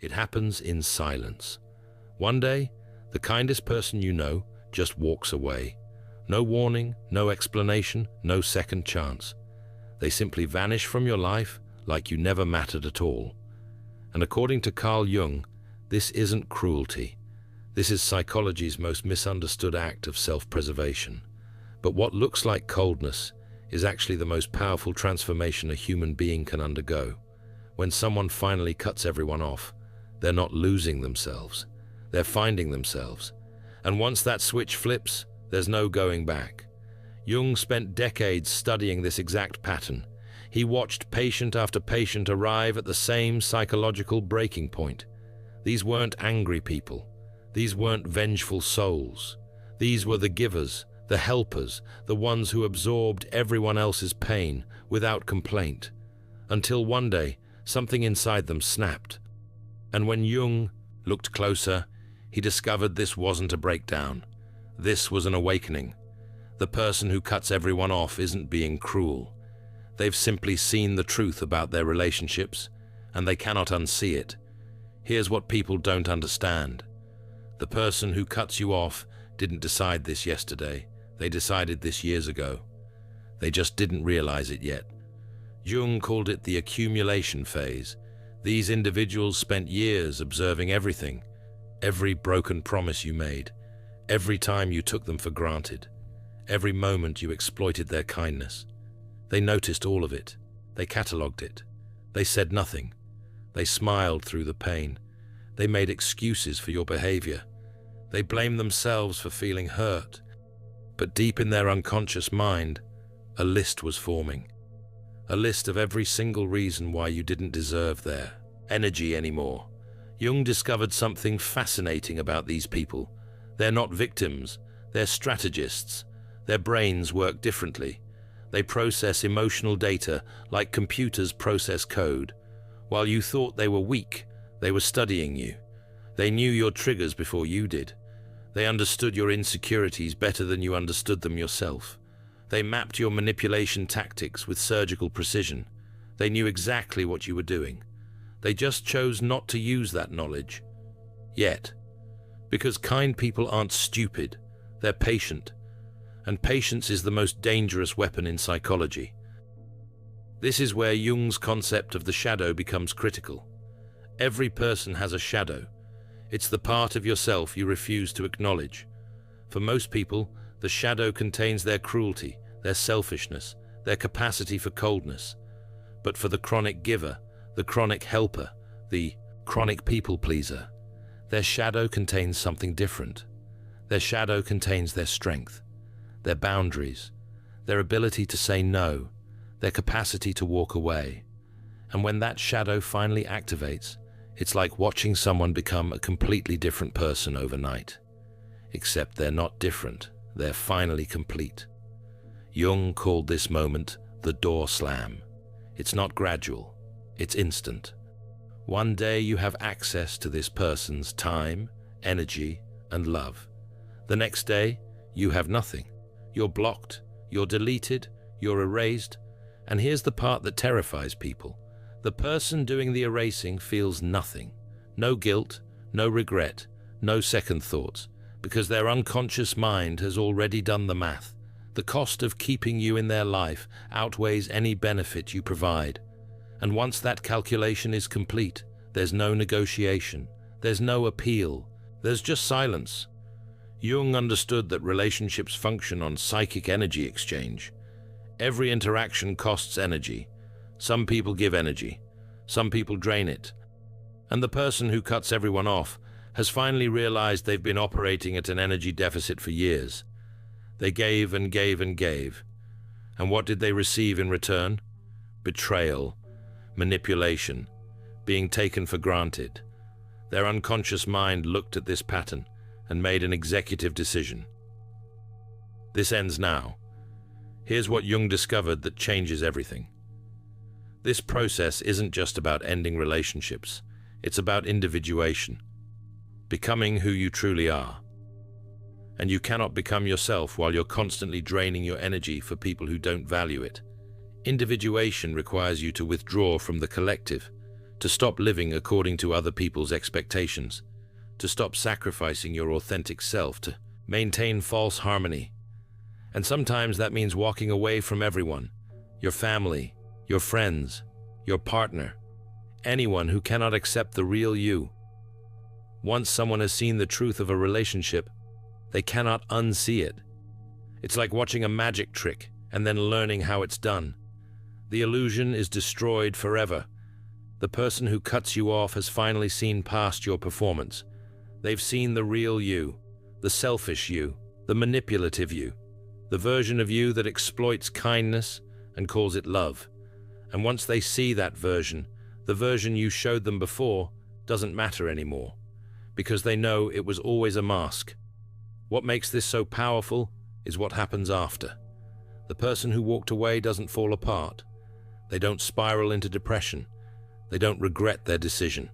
It happens in silence. One day, the kindest person you know just walks away. No warning, no explanation, no second chance. They simply vanish from your life like you never mattered at all. And according to Carl Jung, this isn't cruelty. This is psychology's most misunderstood act of self-preservation. But what looks like coldness is actually the most powerful transformation a human being can undergo. When someone finally cuts everyone off, they're not losing themselves. They're finding themselves. And once that switch flips, there's no going back. Jung spent decades studying this exact pattern. He watched patient after patient arrive at the same psychological breaking point. These weren't angry people. These weren't vengeful souls. These were the givers, the helpers, the ones who absorbed everyone else's pain without complaint. Until one day, something inside them snapped. And when Jung looked closer, he discovered this wasn't a breakdown. This was an awakening. The person who cuts everyone off isn't being cruel. They've simply seen the truth about their relationships, and they cannot unsee it. Here's what people don't understand. The person who cuts you off didn't decide this yesterday. They decided this years ago. They just didn't realize it yet. Jung called it the accumulation phase. These individuals spent years observing everything, every broken promise you made, every time you took them for granted, every moment you exploited their kindness. They noticed all of it. They catalogued it. They said nothing. They smiled through the pain. They made excuses for your behavior. They blamed themselves for feeling hurt. But deep in their unconscious mind, a list was forming. A list of every single reason why you didn't deserve their energy anymore. Jung discovered something fascinating about these people. They're not victims, they're strategists. Their brains work differently. They process emotional data like computers process code. While you thought they were weak, they were studying you. They knew your triggers before you did. They understood your insecurities better than you understood them yourself. They mapped your manipulation tactics with surgical precision. They knew exactly what you were doing. They just chose not to use that knowledge. Yet. Because kind people aren't stupid, they're patient. And patience is the most dangerous weapon in psychology. This is where Jung's concept of the shadow becomes critical. Every person has a shadow. It's the part of yourself you refuse to acknowledge. For most people, the shadow contains their cruelty, their selfishness, their capacity for coldness. But for the chronic giver, the chronic helper, the chronic people pleaser, their shadow contains something different. Their shadow contains their strength, their boundaries, their ability to say no, their capacity to walk away. And when that shadow finally activates, it's like watching someone become a completely different person overnight. Except they're not different, they're finally complete. Jung called this moment the door slam. It's not gradual, it's instant. One day you have access to this person's time, energy, and love. The next day, you have nothing. You're blocked, you're deleted, you're erased. And here's the part that terrifies people. The person doing the erasing feels nothing. No guilt, no regret, no second thoughts, because their unconscious mind has already done the math. The cost of keeping you in their life outweighs any benefit you provide. And once that calculation is complete, there's no negotiation, there's no appeal, there's just silence. Jung understood that relationships function on psychic energy exchange. Every interaction costs energy. Some people give energy, some people drain it. And the person who cuts everyone off has finally realized they've been operating at an energy deficit for years. They gave and gave and gave. And what did they receive in return? Betrayal, manipulation, being taken for granted. Their unconscious mind looked at this pattern and made an executive decision. This ends now. Here's what Jung discovered that changes everything. This process isn't just about ending relationships. It's about individuation, becoming who you truly are. And you cannot become yourself while you're constantly draining your energy for people who don't value it. Individuation requires you to withdraw from the collective, to stop living according to other people's expectations, to stop sacrificing your authentic self, to maintain false harmony. And sometimes that means walking away from everyone, your family, your friends, your partner, anyone who cannot accept the real you. Once someone has seen the truth of a relationship, they cannot unsee it. It's like watching a magic trick and then learning how it's done. The illusion is destroyed forever. The person who cuts you off has finally seen past your performance. They've seen the real you, the selfish you, the manipulative you, the version of you that exploits kindness and calls it love. And once they see that version, the version you showed them before doesn't matter anymore, because they know it was always a mask. What makes this so powerful is what happens after. The person who walked away doesn't fall apart. They don't spiral into depression. They don't regret their decision.